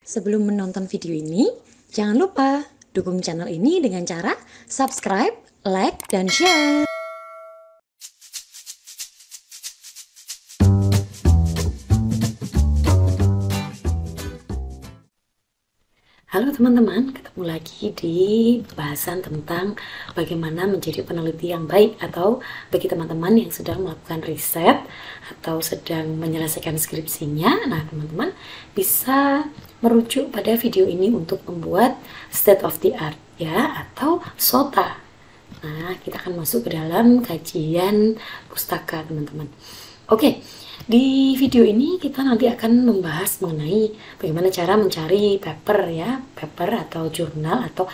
Sebelum menonton video ini, jangan lupa dukung channel ini dengan cara subscribe, like, dan share. Halo teman-teman, ketemu lagi di bahasan tentang bagaimana menjadi peneliti yang baik, atau bagi teman-teman yang sedang melakukan riset atau sedang menyelesaikan skripsinya. Nah, teman-teman bisa merujuk pada video ini untuk membuat state of the art ya, atau SOTA. Nah, kita akan masuk ke dalam kajian pustaka, teman-teman. Oke, di video ini kita nanti akan membahas mengenai bagaimana cara mencari paper ya, paper atau jurnal atau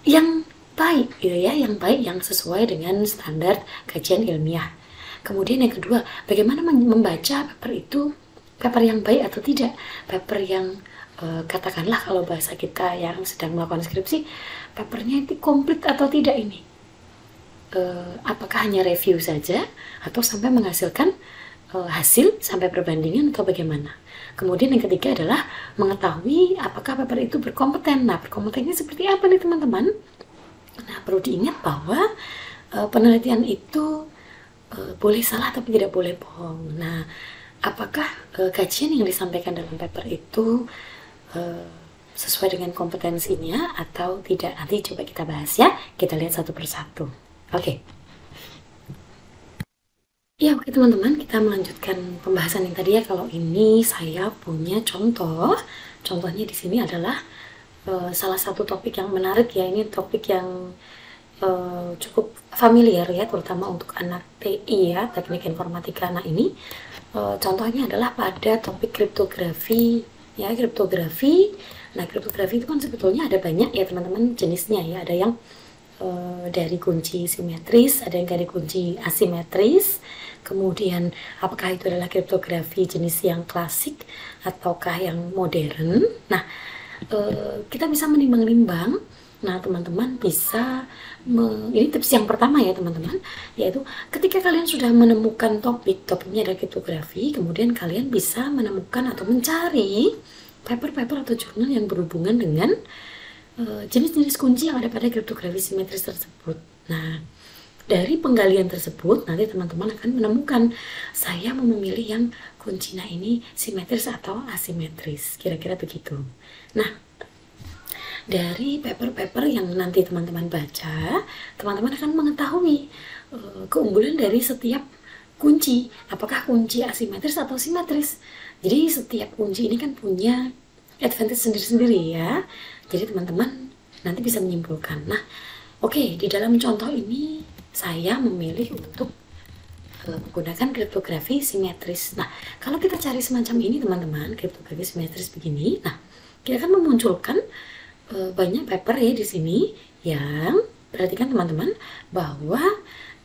yang baik gitu ya, yang baik, yang sesuai dengan standar kajian ilmiah. Kemudian yang kedua, bagaimana membaca paper itu, paper yang baik atau tidak, paper yang katakanlah kalau bahasa kita yang sedang melakukan skripsi, papernya itu komplit atau tidak ini. Apakah hanya review saja atau sampai menghasilkan hasil sampai perbandingan atau bagaimana. Kemudian yang ketiga adalah mengetahui apakah paper itu berkompeten. Nah, berkompetennya seperti apa nih teman-teman? Nah, perlu diingat bahwa penelitian itu boleh salah tapi tidak boleh bohong. Nah, apakah kajian yang disampaikan dalam paper itu sesuai dengan kompetensinya atau tidak? Nanti coba kita bahas ya, kita lihat satu persatu. Oke. Ya, oke teman-teman, kita melanjutkan pembahasan yang tadi ya. Kalau ini saya punya contoh. Contohnya di sini adalah salah satu topik yang menarik ya. Ini topik yang cukup familiar ya, terutama untuk anak TI ya, teknik informatika. Nah, ini contohnya adalah pada topik kriptografi ya, kriptografi. Nah, kriptografi itu kan sebetulnya ada banyak ya teman-teman jenisnya ya. Ada yang dari kunci simetris, ada yang dari kunci asimetris. Kemudian apakah itu adalah kriptografi jenis yang klasik ataukah yang modern. Nah, kita bisa menimbang-nimbang. Nah, teman-teman bisa ini tips yang pertama ya teman-teman, yaitu ketika kalian sudah menemukan topiknya ada kriptografi, kemudian kalian bisa menemukan atau mencari paper-paper atau jurnal yang berhubungan dengan jenis-jenis kunci yang ada pada kriptografi simetris tersebut. Nah, dari penggalian tersebut nanti teman-teman akan menemukan saya mau memilih yang kuncinya ini simetris atau asimetris, kira-kira begitu. Nah, dari paper-paper yang nanti teman-teman baca, teman-teman akan mengetahui keunggulan dari setiap kunci, apakah kunci asimetris atau simetris. Jadi setiap kunci ini kan punya advantage sendiri-sendiri ya. Jadi teman-teman nanti bisa menyimpulkan. Nah, oke, di dalam contoh ini saya memilih untuk menggunakan kriptografi simetris. Nah, kalau kita cari semacam ini teman-teman, kriptografi simetris begini, nah, kita akan memunculkan banyak paper ya di sini yang perhatikan teman-teman bahwa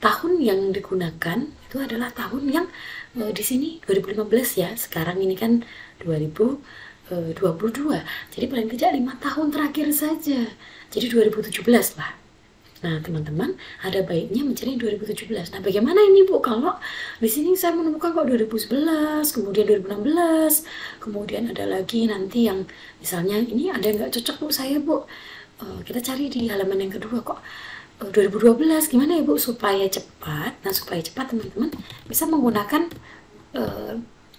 tahun yang digunakan itu adalah tahun yang di sini 2015 ya. Sekarang ini kan 2022, jadi paling tidak 5 tahun terakhir saja, jadi 2017 lah. Nah, teman-teman ada baiknya mencari 2017. Nah, bagaimana ini Bu kalau di sini saya menemukan kok 2011, kemudian 2016, kemudian ada lagi nanti yang misalnya ini ada nggak cocok Bu saya Bu, kita cari di halaman yang kedua kok 2012, gimana ya Bu supaya cepat. Nah, supaya cepat teman-teman bisa menggunakan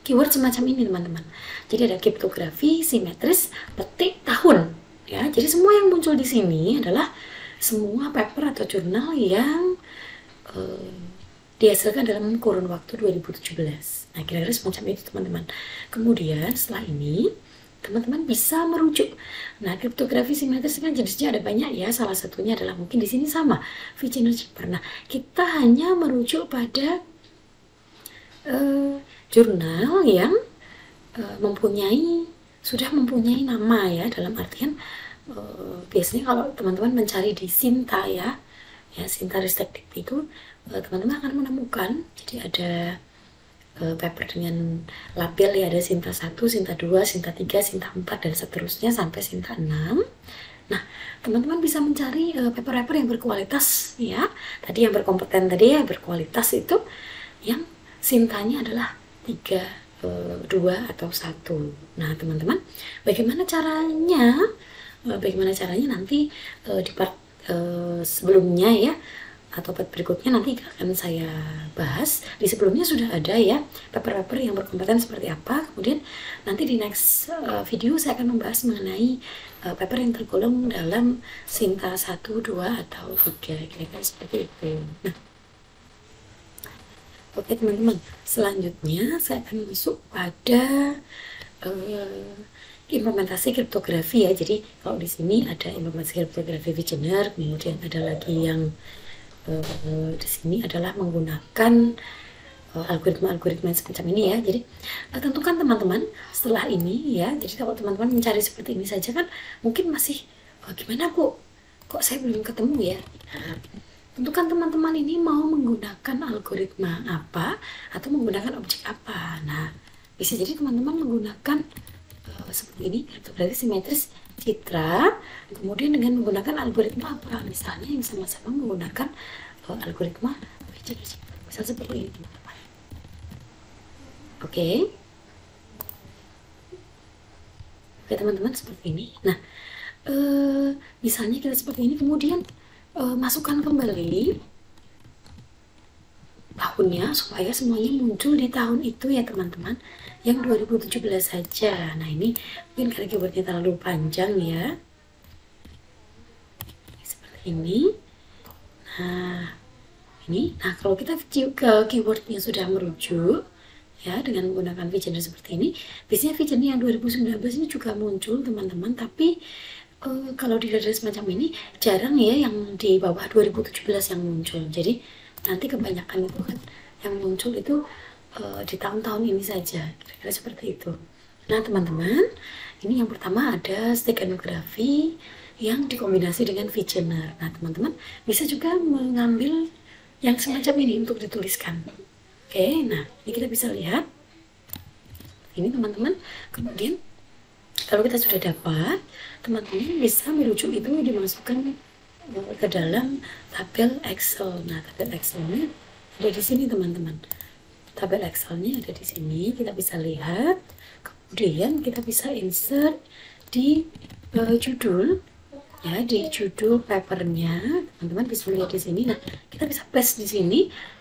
keyword semacam ini teman-teman. Jadi ada kriptografi simetris petik tahun ya. Jadi semua yang muncul di sini adalah semua paper atau jurnal yang dihasilkan dalam kurun waktu 2017. Nah, kira-kira semacam itu teman-teman. Kemudian setelah ini teman-teman bisa merujuk. Nah, kriptografi simetris kan jenisnya ada banyak ya. Salah satunya adalah mungkin di sini sama Vigener-Shepherd. Nah, kita hanya merujuk pada jurnal yang sudah mempunyai nama ya, dalam artian biasanya kalau teman-teman mencari di Sinta ya Sinta Ristek itu teman-teman akan menemukan. Jadi ada paper dengan label ya, ada Sinta 1, Sinta 2, Sinta 3, Sinta 4 dan seterusnya sampai Sinta 6. Nah, teman-teman bisa mencari paper-paper yang berkualitas ya. Tadi yang berkompeten tadi ya, berkualitas itu yang Sintanya adalah 3 2 atau 1. Nah teman-teman, bagaimana caranya? Nanti di part sebelumnya ya, atau part berikutnya nanti akan saya bahas. Di sebelumnya sudah ada ya paper-paper yang berkompeten seperti apa. Kemudian nanti di next video saya akan membahas mengenai paper yang tergolong dalam Sinta 1, 2 atau 3, kira-kira seperti itu. Nah, oke teman-teman, selanjutnya saya akan masuk pada implementasi kriptografi ya. Jadi kalau di sini ada implementasi kriptografi Vigener, kemudian ada lagi yang di sini adalah menggunakan algoritma-algoritma semacam ini ya. Jadi tentukan teman-teman setelah ini ya. Jadi kalau teman-teman mencari seperti ini saja kan mungkin masih gimana kok saya belum ketemu ya. Tentukan teman-teman ini mau menggunakan algoritma apa atau menggunakan objek apa. Nah, bisa jadi teman-teman menggunakan seperti ini, kriptografi simetris citra, kemudian dengan menggunakan algoritma apa, misalnya yang sama-sama menggunakan algoritma Vigener, misal seperti ini teman-teman. Oke teman-teman, seperti ini. Nah, misalnya kita seperti ini, kemudian masukkan kembali tahunnya supaya semuanya muncul di tahun itu ya teman-teman, yang 2017 saja. Nah ini mungkin karena keyboardnya terlalu panjang ya, seperti ini. Nah ini, kalau kita ke keyboardnya sudah merujuk ya dengan menggunakan Vigener seperti ini, biasanya Vigener yang 2019 ini juga muncul teman-teman, tapi kalau di data semacam ini jarang ya yang di bawah 2017 yang muncul. Jadi nanti kebanyakan itu kan yang muncul itu di tahun-tahun ini saja, kira-kira seperti itu. Nah teman-teman, ini yang pertama ada steganografi yang dikombinasi dengan Vigener. Nah teman-teman bisa juga mengambil yang semacam ini untuk dituliskan. Oke, nah ini kita bisa lihat ini teman-teman. Kemudian kalau kita sudah dapat, teman-teman bisa merujuk itu dimasukkan ke dalam tabel Excel. Nah, tabel Excelnya ada di sini teman-teman. Tabel Excelnya ada di sini, kita bisa lihat. Kemudian kita bisa insert di judul, ya di judul papernya. Teman-teman bisa lihat di sini. Nah, kita bisa paste di sini.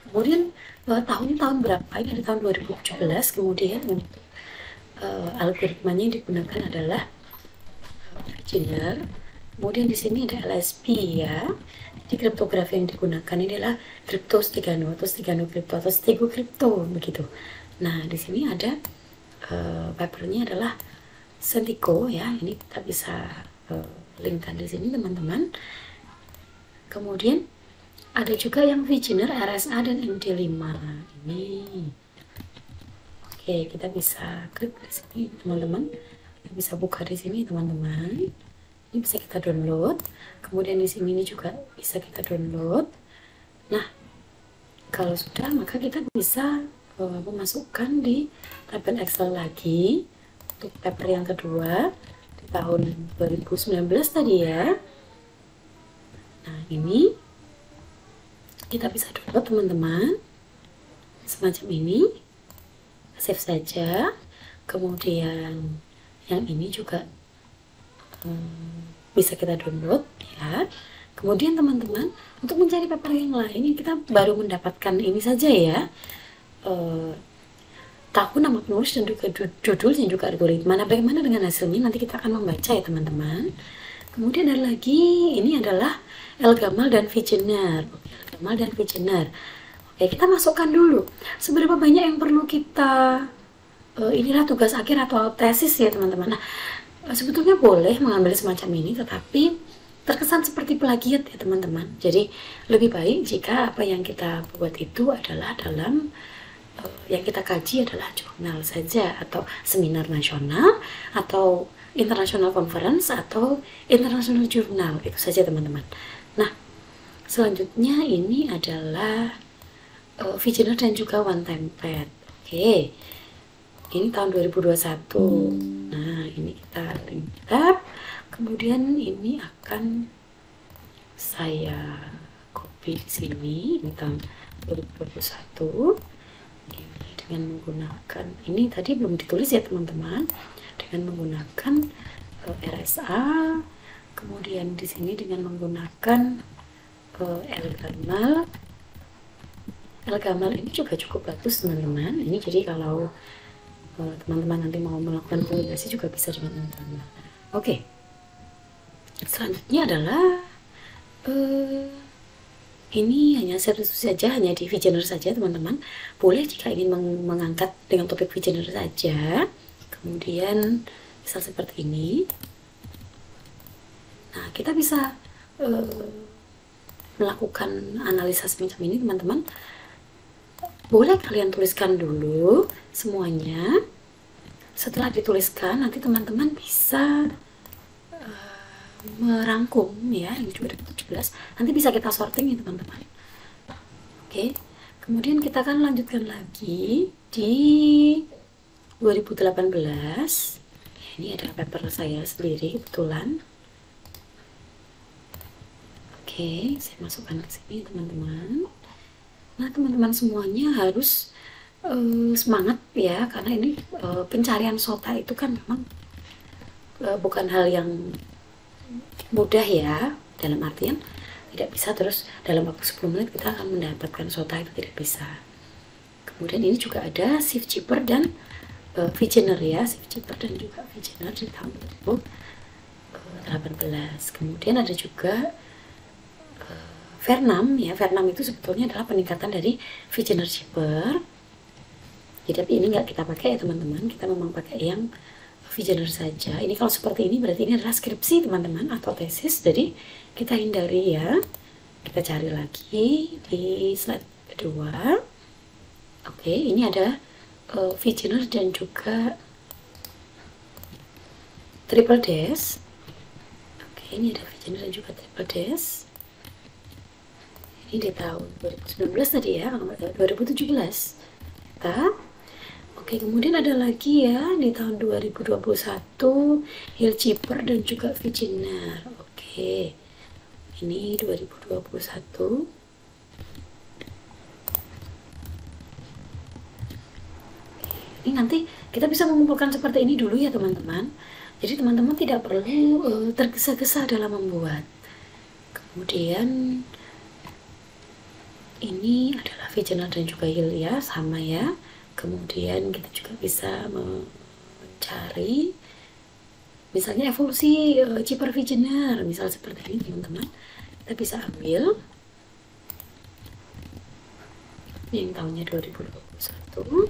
Kemudian tahun-tahun berapa? Ini ada tahun 2017. Kemudian algoritmanya yang digunakan adalah Vigener. Kemudian di sini ada LSP ya. Jadi kriptografi yang digunakan ini adalah Crypto-Stegano atau Stegano Crypto atau Stego Crypto begitu. Nah, di sini ada papernya adalah Centico ya. Ini kita bisa linkkan di sini teman-teman. Kemudian ada juga yang Vigener RSA dan MD5 ini. Oke, kita bisa klik di sini teman-teman. Kita bisa buka di sini teman-teman. Ini bisa kita download. Kemudian di sini ini juga bisa kita download. Nah, kalau sudah maka kita bisa memasukkan di tabel Excel lagi untuk paper yang kedua di tahun 2019 tadi ya. Nah, ini kita bisa download teman-teman. Semacam ini. Save saja. Kemudian yang ini juga bisa kita download ya. Kemudian teman-teman, untuk mencari paper yang lain, kita baru mendapatkan ini saja ya, tahun, nama penulis, dan juga judul, dan juga algoritma. Nah, bagaimana dengan hasilnya nanti kita akan membaca ya teman-teman. Kemudian ada lagi, ini adalah Elgamal dan Vigener. Elgamal dan Vigener. Oke, kita masukkan dulu seberapa banyak yang perlu kita, inilah tugas akhir atau tesis ya teman-teman. Nah, sebetulnya boleh mengambil semacam ini, tetapi terkesan seperti plagiat ya teman-teman. Jadi lebih baik jika apa yang kita buat itu adalah dalam yang kita kaji adalah jurnal saja, atau seminar nasional, atau international conference, atau international journal, itu saja teman-teman. Nah, selanjutnya ini adalah Vigener dan juga one time pad. Oke, ini tahun 2021. Nah, ini kita lengkap. Kemudian ini akan saya copy di sini. Ini tahun 2021. Ini dengan menggunakan ini tadi belum ditulis ya teman-teman, dengan menggunakan RSA, kemudian di sini dengan menggunakan L-gamal ini juga cukup bagus teman-teman. Ini jadi kalau teman-teman nanti mau melakukan komunikasi juga bisa dengan L-gamal. Oke, selanjutnya adalah ini hanya satu saja, hanya di Visioner saja teman-teman. Boleh jika ingin mengangkat dengan topik Visioner saja, kemudian misal seperti ini. Nah, kita bisa melakukan analisa semacam ini teman-teman. Boleh kalian tuliskan dulu semuanya. Setelah dituliskan, nanti teman-teman bisa merangkum ya. Ini juga 2017, nanti bisa kita sorting ya teman-teman. Oke, kemudian kita akan lanjutkan lagi di 2018. Ini ada paper saya sendiri kebetulan. Oke, saya masukkan ke sini teman-teman. Nah, teman-teman semuanya harus semangat ya, karena ini pencarian SOTA itu kan memang bukan hal yang mudah ya, dalam artian tidak bisa terus dalam waktu 10 menit kita akan mendapatkan SOTA, itu tidak bisa. Kemudian ini juga ada ShiftChipper dan Visioner ya, ShiftChipper dan juga Visioner di tahun 2018. Kemudian ada juga Vernam ya, Vernam itu sebetulnya adalah peningkatan dari Visioner Chipper. Jadi tapi ini nggak kita pakai ya teman-teman, kita memang pakai yang Visioner saja. Ini kalau seperti ini berarti ini adalah skripsi teman-teman atau tesis, jadi kita hindari ya. Kita cari lagi di slide kedua. Oke, ini ada Visioner dan juga Triple Dash. Oke, ini ada Visioner dan juga Triple Dash. Ini di tahun 2019 tadi ya, 2017 kita. Oke, kemudian ada lagi ya di tahun 2021 HillChipper dan juga Visioner. Oke, ini 2021. Ini nanti kita bisa mengumpulkan seperti ini dulu ya teman-teman. Jadi teman-teman tidak perlu tergesa-gesa dalam membuat. Kemudian ini adalah Visioner dan juga Hill ya, sama ya. Kemudian kita juga bisa mencari misalnya evolusi Chipper Visioner, misal seperti ini teman-teman. Kita bisa ambil yang tahunnya 2021.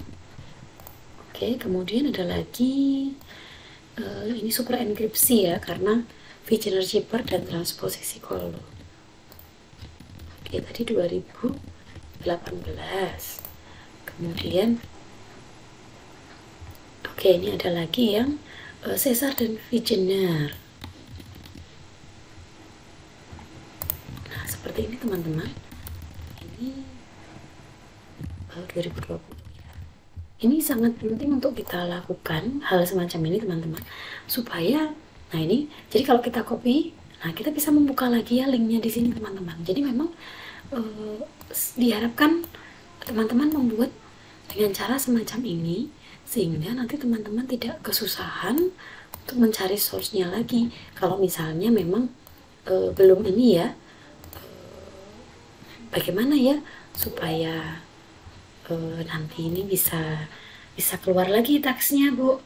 Oke, kemudian ada lagi ini super enkripsi ya, karena Visioner Chipper dan transposisi kolom. Oke, tadi 2018. Kemudian oke, ini ada lagi yang Caesar dan Visioner. Nah, seperti ini teman-teman. Ini 2020. Ini sangat penting untuk kita lakukan hal semacam ini teman-teman, supaya nah ini jadi kalau kita copy, nah kita bisa membuka lagi ya linknya di sini teman-teman. Jadi memang diharapkan teman-teman membuat dengan cara semacam ini sehingga nanti teman-teman tidak kesusahan untuk mencari source-nya lagi. Kalau misalnya memang belum ini ya, bagaimana ya supaya nanti ini bisa keluar lagi teksnya Bu.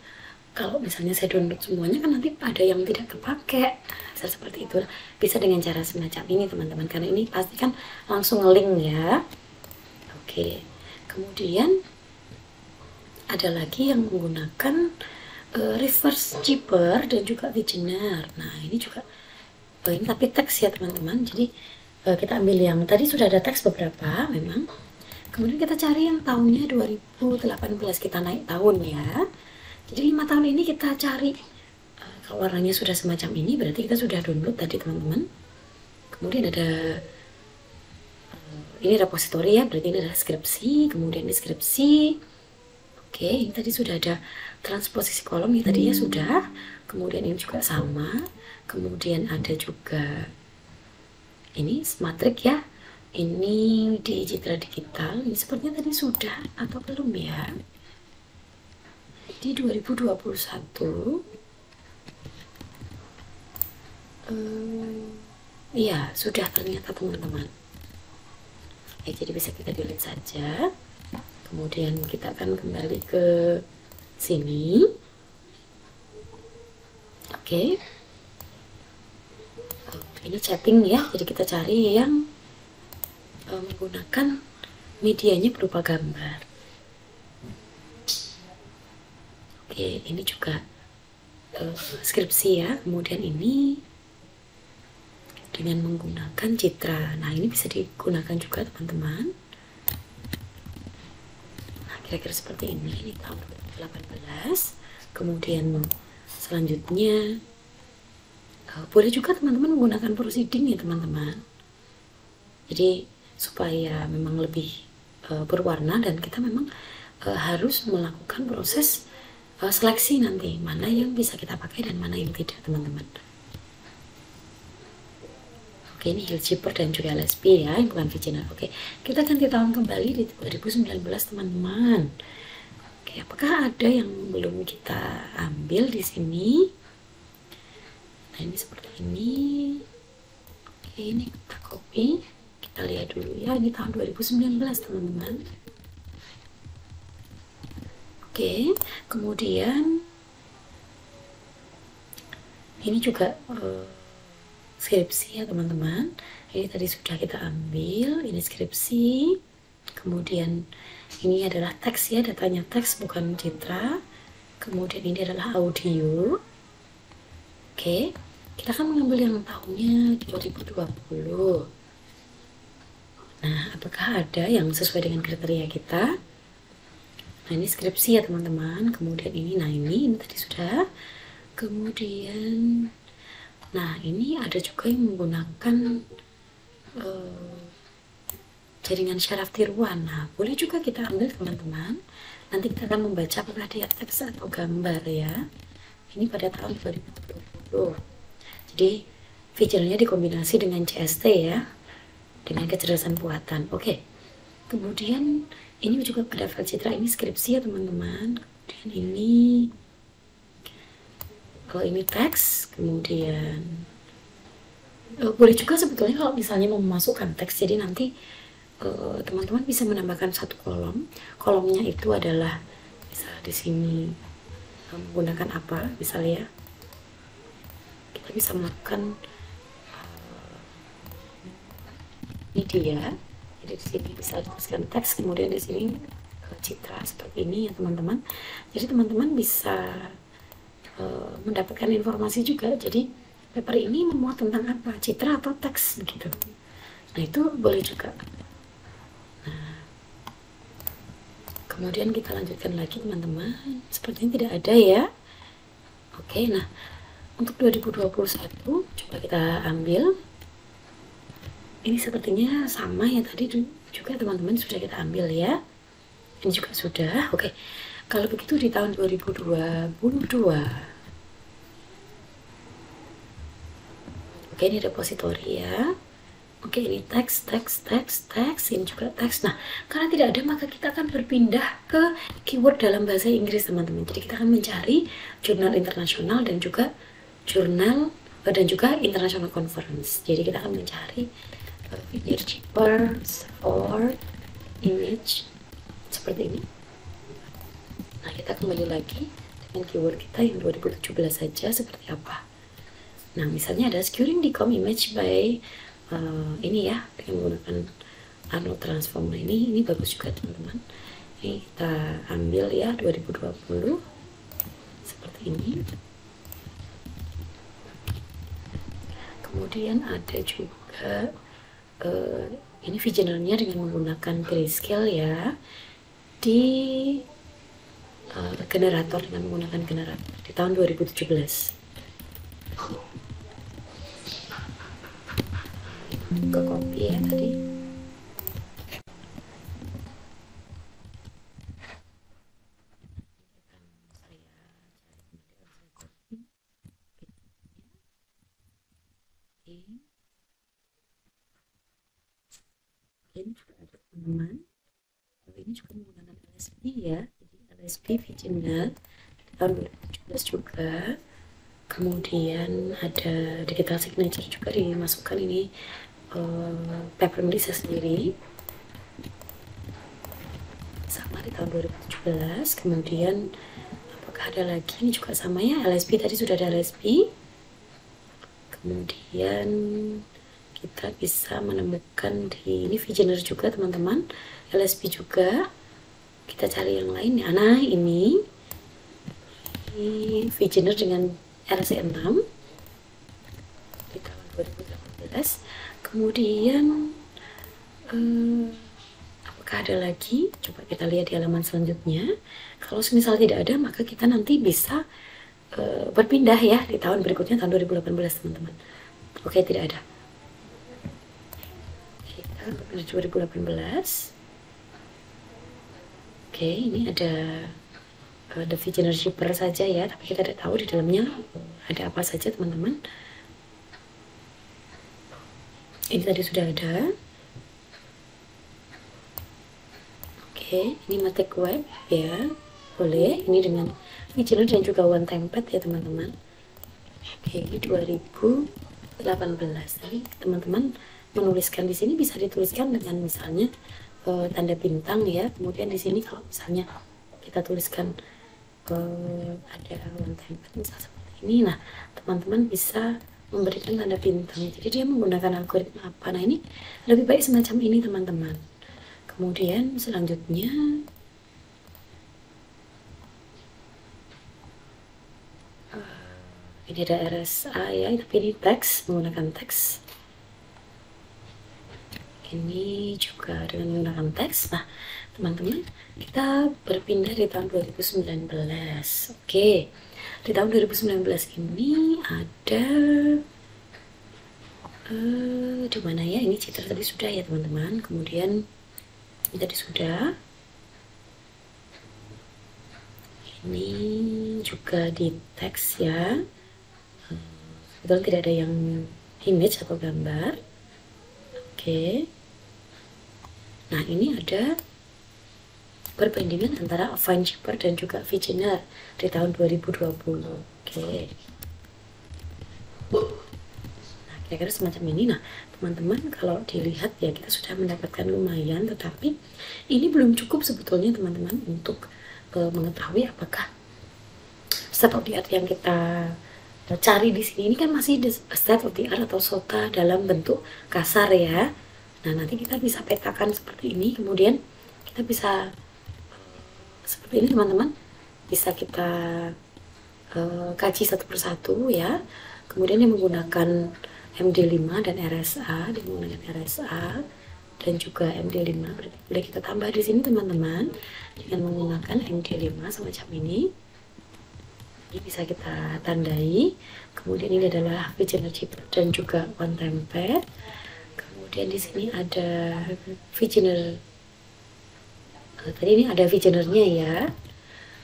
Kalau misalnya saya download semuanya kan nanti ada yang tidak terpakai. Seperti itu bisa dengan cara semacam ini teman-teman, karena ini pasti kan langsung nge-link ya. Oke, kemudian ada lagi yang menggunakan reverse Chipper dan juga Visioner. Nah ini juga ini tapi teks ya teman-teman. Jadi kita ambil yang tadi sudah ada teks beberapa memang. Kemudian kita cari yang tahunnya 2018, kita naik tahun ya. Jadi 5 tahun ini kita cari. Kalau warnanya sudah semacam ini berarti kita sudah download tadi teman-teman. Kemudian ada ini repository ya, berarti ini adalah skripsi. Kemudian deskripsi. Oke, ini tadi sudah ada transposisi kolom, ini tadi ya sudah. Kemudian ini juga sama. Kemudian ada juga ini matrix ya. Ini di Citra Digital, ini sepertinya tadi sudah atau belum ya? Di 2021, iya sudah ternyata teman-teman. Ya, jadi bisa kita delete saja. Kemudian kita akan kembali ke sini. Oke. Ini chatting ya, jadi kita cari yang menggunakan medianya berupa gambar. Oke, ini juga skripsi ya. Kemudian ini dengan menggunakan citra. Nah, ini bisa digunakan juga teman-teman. Nah, kira-kira seperti ini tahun 2018. Kemudian selanjutnya boleh juga teman-teman menggunakan proceeding ya teman-teman. Jadi supaya memang lebih berwarna dan kita memang harus melakukan proses seleksi nanti mana yang bisa kita pakai dan mana yang tidak teman-teman. Oke, ini Hillkeeper dan juga LSP ya, yang bukan Viginar. Oke, kita ganti tahun kembali di 2019 teman-teman. Oke, apakah ada yang belum kita ambil di sini? Nah, ini seperti ini. Oke, ini kita copy. Kita lihat dulu ya, ini tahun 2019 teman-teman. Oke, kemudian ini juga skripsi ya teman-teman. Ini tadi sudah kita ambil, ini skripsi. Kemudian ini adalah teks ya, datanya teks bukan citra. Kemudian ini adalah audio. Oke, kita akan mengambil yang tahunnya 2020. Nah, apakah ada yang sesuai dengan kriteria kita? Nah, ini skripsi ya teman-teman. Kemudian ini, nah ini tadi sudah. Kemudian, nah ini ada juga yang menggunakan jaringan syaraf tiruan. Nah, boleh juga kita ambil teman-teman. Nanti kita akan membaca apakah dia teks atau gambar ya. Ini pada tahun 2020. Jadi feature-nya dikombinasi dengan CST ya, dengan kecerdasan buatan. Oke. Kemudian ini juga pada file citra, ini skripsi ya teman-teman. Kemudian ini kalau ini teks, kemudian boleh juga sebetulnya kalau misalnya mau memasukkan teks, jadi nanti teman-teman bisa menambahkan satu kolom. Kolomnya itu adalah misalnya di sini menggunakan apa, misalnya kita bisa melakukan media. Jadi di sini bisa dituliskan teks, kemudian di sini citra seperti ini ya teman-teman. Jadi teman-teman bisa mendapatkan informasi juga. Jadi paper ini memuat tentang apa, citra atau teks begitu. Nah, itu boleh juga. Nah, kemudian kita lanjutkan lagi teman-teman. Sepertinya tidak ada ya. Oke, nah untuk 2021 coba kita ambil. Ini sepertinya sama ya tadi juga teman-teman sudah kita ambil ya. Ini juga sudah. Oke. Kalau begitu di tahun 2022. Oke, ini repository ya. Oke, ini teks. Ini juga teks. Nah, karena tidak ada maka kita akan berpindah ke keyword dalam bahasa Inggris teman-teman. Jadi kita akan mencari jurnal internasional dan juga jurnal dan juga international conference. Jadi kita akan mencari Hillkeeper for image seperti ini. Nah, kita kembali lagi dengan keyword kita yang 2017 saja seperti apa. Nah, misalnya ada securing the com image by ini ya, dengan menggunakan Arnold Transform. Nah, ini bagus juga teman-teman. Ini kita ambil ya 2020 seperti ini. Kemudian ada juga ini visionalnya dengan menggunakan grayscale ya, di generator, dengan menggunakan generator di tahun 2017. Ke copy ya tadi. ini juga ada teman-teman. Ini juga menggunakan LSP ya, jadi LSP Vigener tahun 2017 juga. Kemudian ada digital signature juga dimasukkan ini paper Melissa sendiri sama di tahun 2017. Kemudian apakah ada lagi, ini juga sama ya, LSP tadi sudah ada LSP. Kemudian kita bisa menemukan di ini Vigener juga teman-teman, LSP juga. Kita cari yang lain ya. Nah ini Vigener dengan RC6 di tahun 2018. Kemudian apakah ada lagi? Coba kita lihat di halaman selanjutnya. Kalau misal tidak ada, maka kita nanti bisa berpindah ya di tahun berikutnya, tahun 2018 teman-teman. Oke, tidak ada. Kita berpindah 2018. Oke, ini ada The Vigener Shipper saja ya, tapi kita tidak tahu di dalamnya ada apa saja teman-teman. Ini tadi sudah ada. Oke, ini Matic Web ya, boleh. Ini dengan Vigener dan juga One Time Pad ya teman-teman. Oke, ini 2018. Jadi teman-teman menuliskan di sini bisa dituliskan dengan misalnya tanda bintang ya. Kemudian di sini kalau misalnya kita tuliskan ada One Time Pad misal seperti ini, nah teman-teman bisa memberikan tanda bintang. Jadi dia menggunakan algoritma apa? Nah ini lebih baik semacam ini teman-teman. Kemudian selanjutnya ini ada RSA ya, tapi ini teks, menggunakan teks. Ini juga dengan menggunakan teks. Nah teman-teman, kita berpindah di tahun 2019. Oke, di tahun 2019 ini ada di mana ya? Ini citra tadi sudah ya teman-teman. Kemudian ini tadi sudah. Ini juga di teks ya. Sebetulnya tidak ada yang image atau gambar. Oke. Nah ini ada perbandingan antara Affine Shipper dan juga Vigener di tahun 2020. Oke. Nah kira-kira semacam ini. Nah teman-teman, kalau dilihat ya kita sudah mendapatkan lumayan, tetapi ini belum cukup sebetulnya teman-teman untuk mengetahui apakah state of the art yang kita cari di sini ini kan masih state of the art atau SOTA dalam bentuk kasar ya. Nah nanti kita bisa petakan seperti ini, kemudian kita bisa seperti ini teman-teman, bisa kita kaji satu persatu ya. Kemudian yang menggunakan MD5 dan RSA, dia menggunakan RSA dan juga MD5, berarti boleh kita tambah di sini teman-teman dengan menggunakan MD5 semacam ini. Ini bisa kita tandai. Kemudian ini adalah Vigener Shipper dan juga One Time Pad. Kemudian di sini ada Vigener. Tadi ini ada Vigenernya ya.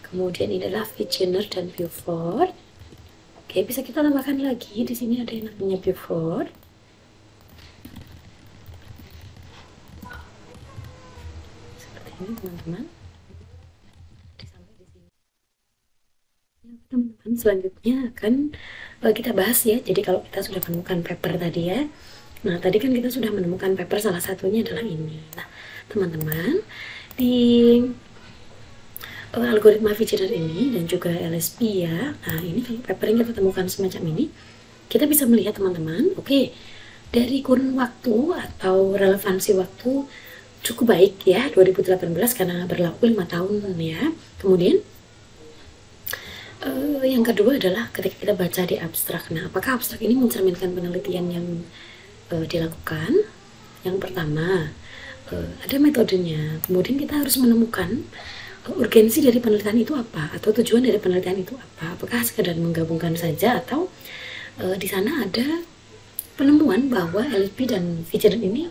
Kemudian ini adalah Vigener dan Beaufort. Oke, bisa kita tambahkan lagi. Di sini ada yang namanya Beaufort. Seperti ini teman-teman. Sampai di sini. Ya, teman-teman, selanjutnya akan kita bahas ya. Jadi kalau kita sudah menemukan paper tadi ya. Nah, tadi kan kita sudah menemukan paper, salah satunya adalah ini. Nah, teman-teman, di algoritma Vigener ini dan juga LSP ya. Nah, ini kalau paper yang kita temukan semacam ini, kita bisa melihat teman-teman, oke, dari kurun waktu atau relevansi waktu cukup baik ya, 2018 karena berlaku 5 tahun ya. Kemudian yang kedua adalah ketika kita baca di abstrak. Nah, apakah abstrak ini mencerminkan penelitian yang dilakukan? Yang pertama, ada metodenya. Kemudian kita harus menemukan urgensi dari penelitian itu apa, atau tujuan dari penelitian itu apa. Apakah sekedar menggabungkan saja, atau di sana ada penemuan bahwa LSP dan Vigener ini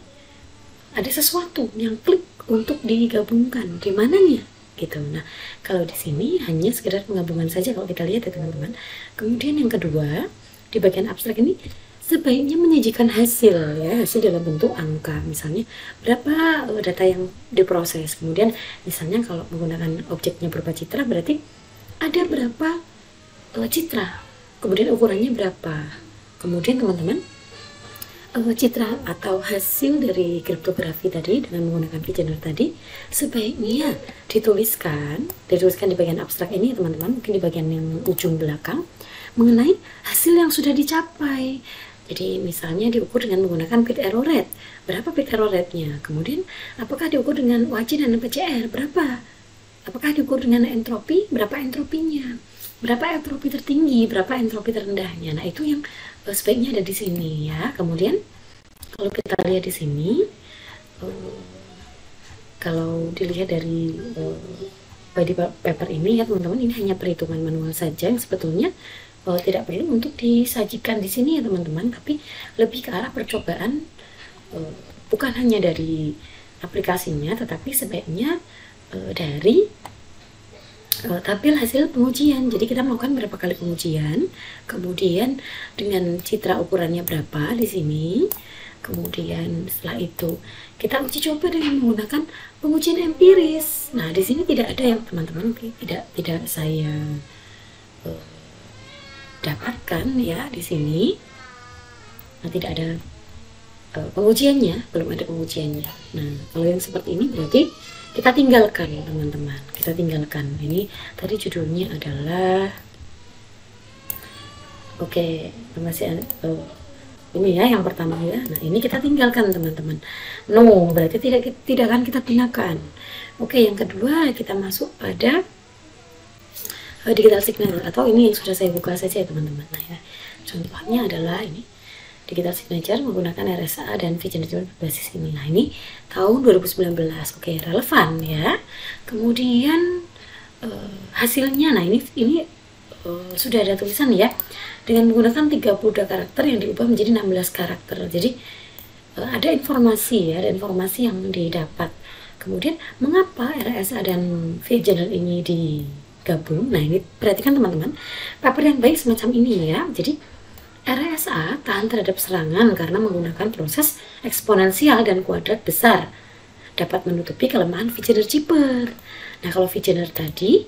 ada sesuatu yang klik untuk digabungkan. Di mananya? Gitu. Nah, kalau di sini hanya sekedar penggabungan saja kalau kita lihat ya teman-teman. Kemudian yang kedua, di bagian abstrak ini sebaiknya menyajikan hasil ya, hasil dalam bentuk angka, misalnya berapa data yang diproses, kemudian misalnya kalau menggunakan objeknya berupa citra berarti ada berapa citra, kemudian ukurannya berapa, kemudian teman-teman citra atau hasil dari kriptografi tadi dengan menggunakan visioner tadi sebaiknya dituliskan di bagian abstrak ini teman-teman, mungkin di bagian yang ujung belakang, mengenai hasil yang sudah dicapai. Jadi misalnya diukur dengan menggunakan bit error rate, berapa bit error rate-nya, kemudian apakah diukur dengan UAC dan PCR, berapa, apakah diukur dengan entropi, berapa entropinya, berapa entropi tertinggi, berapa entropi terendahnya. Nah itu yang sebaiknya ada di sini ya. Kemudian kalau kita lihat di sini, kalau dilihat dari body paper ini ya teman-teman, ini hanya perhitungan manual saja yang sebetulnya tidak perlu untuk disajikan di sini ya teman-teman, tapi lebih ke arah percobaan, bukan hanya dari aplikasinya tetapi sebaiknya dari tampil hasil pengujian. Jadi kita melakukan berapa kali pengujian, kemudian dengan citra ukurannya berapa di sini, kemudian setelah itu kita uji coba dengan menggunakan pengujian empiris. Nah di sini tidak ada yang teman-teman tidak saya dapatkan ya di sini. Nah tidak ada pengujiannya, belum ada pengujiannya. Nah kalau yang seperti ini berarti kita tinggalkan teman-teman, kita tinggalkan. Ini tadi judulnya adalah masih ini ya yang pertama ya. Nah ini kita tinggalkan teman-teman, no, berarti tidak akan kita gunakan. Yang kedua kita masuk pada digital signature, atau ini yang sudah saya buka saja ya teman-teman. Nah ya, contohnya adalah ini digital signature menggunakan RSA dan visioner berbasis ini. Nah ini tahun 2019, relevan ya. Kemudian hasilnya, nah ini sudah ada tulisan ya, dengan menggunakan 32 karakter yang diubah menjadi 16 karakter. Jadi ada informasi ya, ada informasi yang didapat. Kemudian mengapa RSA dan visioner ini digabung? Nah ini perhatikan teman-teman, paper yang baik semacam ini ya. Jadi RSA tahan terhadap serangan karena menggunakan proses eksponensial dan kuadrat besar, dapat menutupi kelemahan visioner Zipper. Nah kalau visioner tadi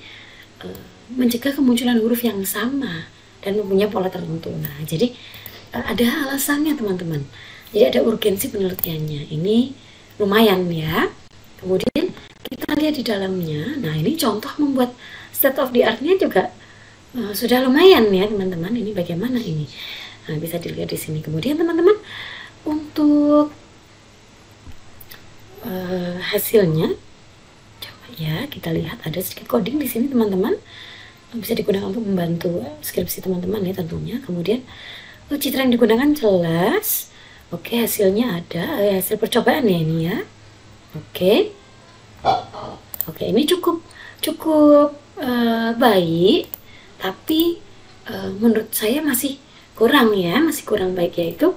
mencegah kemunculan huruf yang sama dan mempunyai pola tertentu. Nah jadi ada alasannya teman-teman, jadi ada urgensi penelitiannya, ini lumayan ya. Kemudian kita lihat di dalamnya, nah ini contoh membuat state of the art-nya juga sudah lumayan ya teman-teman. Ini bagaimana ini, nah bisa dilihat di sini. Kemudian teman-teman untuk hasilnya, coba ya kita lihat, ada sedikit coding di sini teman-teman, bisa digunakan untuk membantu skripsi teman-teman ya tentunya. Kemudian citra yang digunakan jelas, hasilnya ada, hasil percobaan ya ini ya. Ini cukup baik, tapi menurut saya masih kurang ya, masih kurang baik, yaitu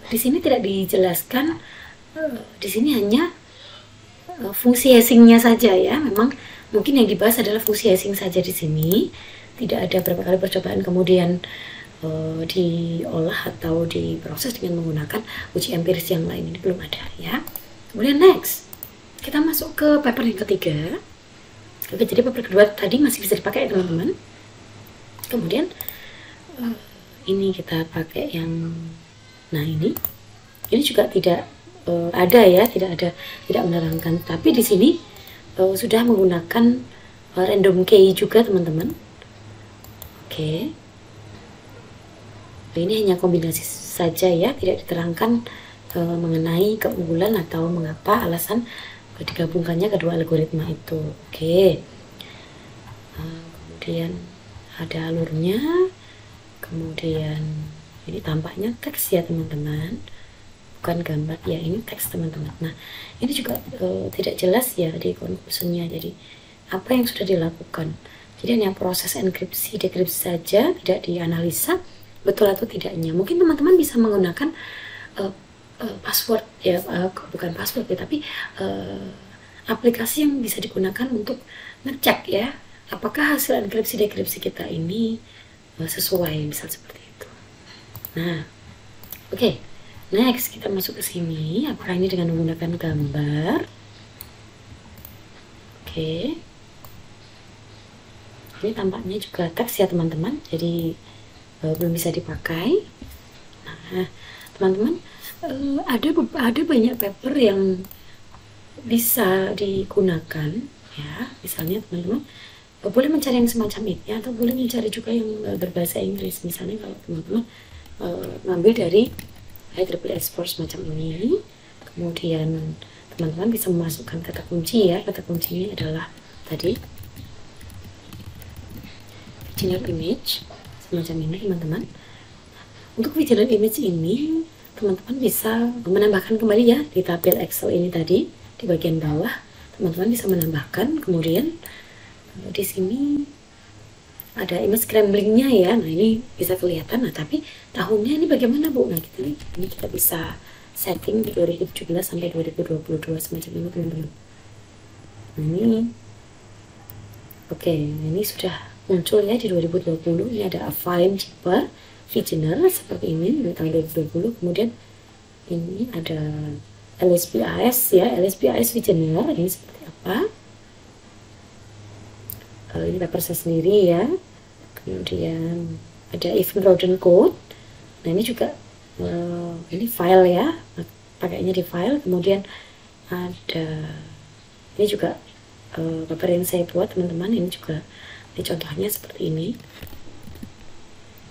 di sini tidak dijelaskan, di sini hanya fungsi hashingnya saja ya. Memang mungkin yang dibahas adalah fungsi hashing saja di sini, tidak ada berapa kali percobaan kemudian diolah atau diproses dengan menggunakan uji empiris yang lain, ini belum ada ya. Kemudian next kita masuk ke paper yang ketiga. Jadi paper kedua tadi masih bisa dipakai ya teman-teman. Kemudian ini kita pakai yang, nah ini juga tidak ada ya, tidak menerangkan, tapi di sini sudah menggunakan random key juga teman-teman. Ini hanya kombinasi saja ya, tidak diterangkan mengenai keunggulan atau mengapa alasan digabungkannya kedua algoritma itu. Kemudian ada alurnya, kemudian ini tampaknya teks ya teman-teman, bukan gambar ya, ini teks teman-teman. Nah ini juga tidak jelas ya di konklusinya, jadi apa yang sudah dilakukan. Jadi hanya proses enkripsi dekripsi saja, tidak dianalisa betul atau tidaknya. Mungkin teman-teman bisa menggunakan password ya, bukan password ya, tapi aplikasi yang bisa digunakan untuk ngecek ya, apakah hasil enkripsi dekripsi kita ini sesuai, misal seperti itu. Nah Oke, next kita masuk ke sini. Apakah ini dengan menggunakan gambar? Oke, ini tampaknya juga teks ya teman-teman, jadi belum bisa dipakai. Nah, teman-teman, ada banyak paper yang bisa digunakan ya. Misalnya teman-teman boleh mencari yang semacam ini atau boleh mencari juga yang berbahasa Inggris. Misalnya kalau teman-teman ngambil dari IEEE Force semacam ini, kemudian teman-teman bisa memasukkan kata kunci ya. Kata kuncinya adalah tadi visional image semacam ini teman-teman. Untuk visional image ini teman-teman bisa menambahkan kembali ya di tabel Excel ini tadi di bagian bawah. Teman-teman bisa menambahkan, kemudian di sini ada image scramblingnya ya. Nah ini bisa kelihatan. Nah tapi tahunnya ini bagaimana Bu? Nah ini kita bisa setting di 2017 sampai 2022 semacam ini teman-teman. Nah ini oke, ini sudah muncul ya di 2020. Ini ada a fine cheaper visioner seperti ini di tahun 2020. Kemudian ini ada LSPAS ya, LSPAS visioner ini seperti apa? Ini paper saya sendiri ya. Kemudian ada event rodent code. Nah ini juga ini file ya, pakainya di file. Kemudian ada ini juga paper yang saya buat teman-teman. Ini juga ini contohnya seperti ini.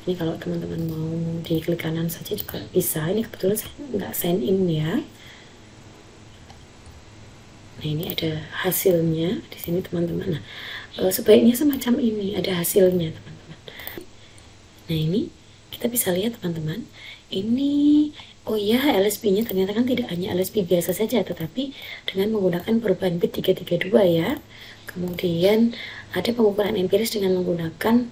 Ini kalau teman-teman mau di klik kanan saja juga bisa. Ini kebetulan saya nggak sign in ya. Nah ini ada hasilnya di sini teman-teman. Nah sebaiknya semacam ini, ada hasilnya teman-teman. Nah ini kita bisa lihat teman-teman, ini oh ya LSP-nya ternyata kan tidak hanya LSP biasa saja, tetapi dengan menggunakan perubahan bit 332 ya. Kemudian ada pengukuran empiris dengan menggunakan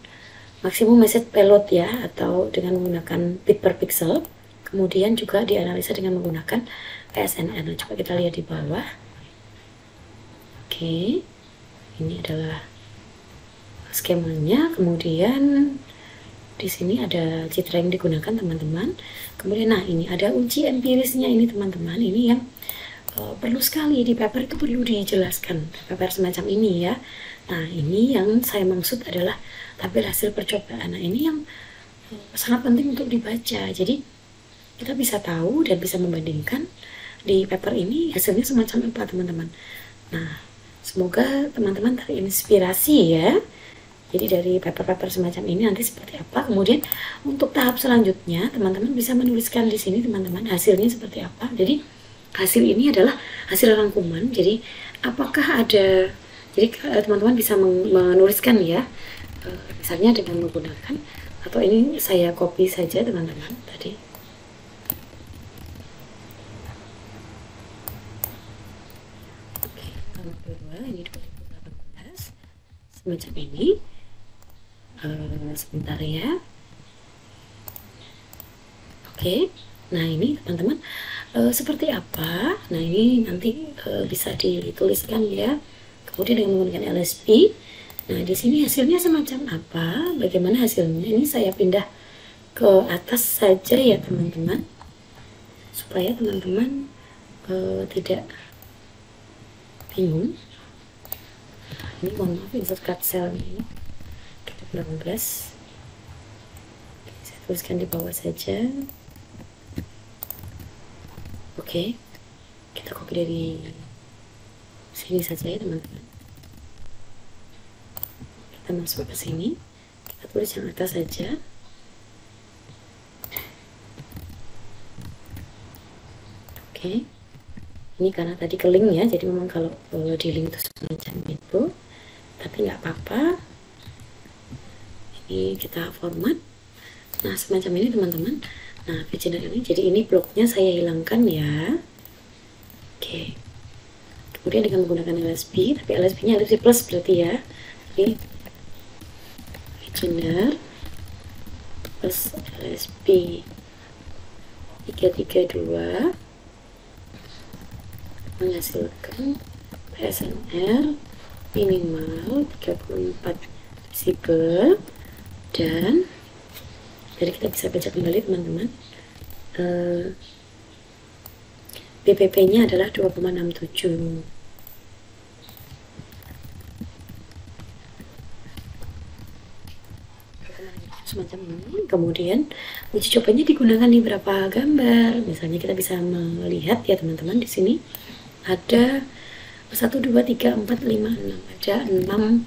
maksimum message payload ya, atau dengan menggunakan bit per pixel. Kemudian juga dianalisa dengan menggunakan PSNR. Nah, coba kita lihat di bawah. Oke, ini adalah skemanya. Kemudian di sini ada citra yang digunakan teman-teman. Kemudian nah ini ada uji empirisnya ini teman-teman. Ini yang perlu sekali di paper itu perlu dijelaskan, paper semacam ini ya. Nah ini yang saya maksud adalah tabel hasil percobaan. Nah ini yang sangat penting untuk dibaca. Jadi kita bisa tahu dan bisa membandingkan di paper ini hasilnya semacam apa teman-teman. Nah semoga teman-teman terinspirasi ya. Jadi dari paper-paper semacam ini nanti seperti apa. Kemudian untuk tahap selanjutnya teman-teman bisa menuliskan di sini teman-teman hasilnya seperti apa. Jadi hasil ini adalah hasil rangkuman. Jadi apakah ada, jadi teman-teman bisa menuliskan ya, misalnya dengan menggunakan, atau ini saya copy saja teman-teman tadi. Oke, nomor kedua ini 2018 semacam ini. Sebentar ya. Oke, nah ini teman-teman seperti apa? Nah ini nanti bisa dituliskan ya. Kemudian dengan menggunakan LSP. Nah di sini hasilnya semacam apa? Bagaimana hasilnya? Ini saya pindah ke atas saja ya teman-teman, supaya teman-teman tidak bingung. Ini mohon maaf insert cut cell ini 19. Saya tuliskan di bawah saja. Oke, kita copy dari sini saja ya teman-teman. Kita masuk ke sini, kita tulis yang atas saja. Oke, ini karena tadi ke link ya, jadi memang kalau di link itu semacam itu, tapi nggak apa-apa. Ini kita format. Nah semacam ini teman-teman. Nah visioner ini, jadi ini bloknya saya hilangkan ya. Oke, kemudian dengan menggunakan LSP, tapi LSP nya LSP plus berarti ya. Ini visioner plus LSP 332 menghasilkan PSNR minimal 34 desibel. Dan jadi kita bisa baca kembali teman-teman. BPP-nya adalah 2,67. Semacam ini. Kemudian uji cobanya digunakan di beberapa gambar. Misalnya kita bisa melihat ya teman-teman, di sini ada 1, 2, 3, 4, 5, 6.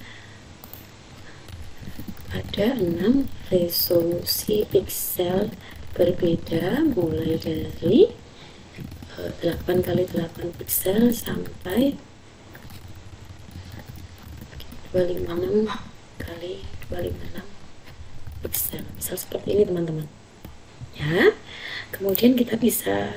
Ada 6 resolusi pixel berbeda, mulai dari 8 kali 8 pixel sampai 256 kali 256 pixel. Misal seperti ini teman-teman ya. Kemudian kita bisa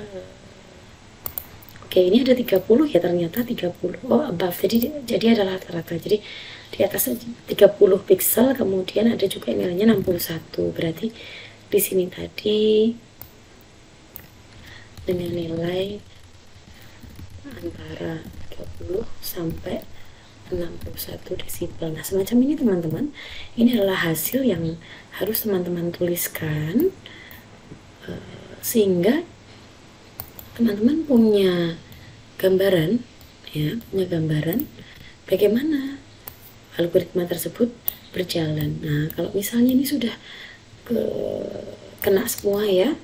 oke, ini ada 30 ya, ternyata 30. Oh, above, jadi adalah rata-rata. Jadi di atas 30 pixel, kemudian ada juga nilainya 61. Berarti di sini tadi dengan nilai antara 30 sampai 61 desibel. Nah, semacam ini teman-teman. Ini adalah hasil yang harus teman-teman tuliskan sehingga teman-teman punya gambaran ya, punya gambaran bagaimana algoritma tersebut berjalan. Nah, kalau misalnya ini sudah kena semua ya,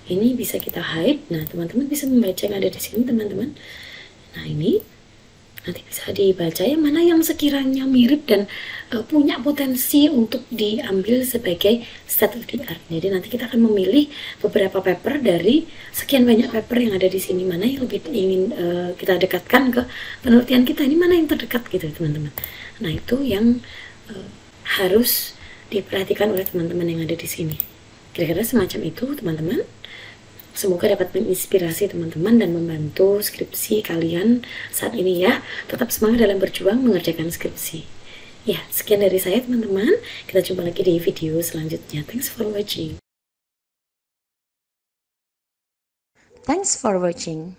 ini bisa kita hide. Nah, teman-teman bisa membaca yang ada di sini teman-teman. Nah, ini nanti bisa dibaca yang mana yang sekiranya mirip dan punya potensi untuk diambil sebagai state of the art. Jadi nanti kita akan memilih beberapa paper dari sekian banyak paper yang ada di sini, mana yang lebih ingin kita dekatkan ke penelitian kita, ini mana yang terdekat gitu teman-teman. Nah, itu yang harus diperhatikan oleh teman-teman yang ada di sini. Kira-kira semacam itu teman-teman. Semoga dapat menginspirasi teman-teman dan membantu skripsi kalian saat ini ya. Tetap semangat dalam berjuang mengerjakan skripsi. Ya, sekian dari saya teman-teman. Kita jumpa lagi di video selanjutnya. Thanks for watching. Thanks for watching.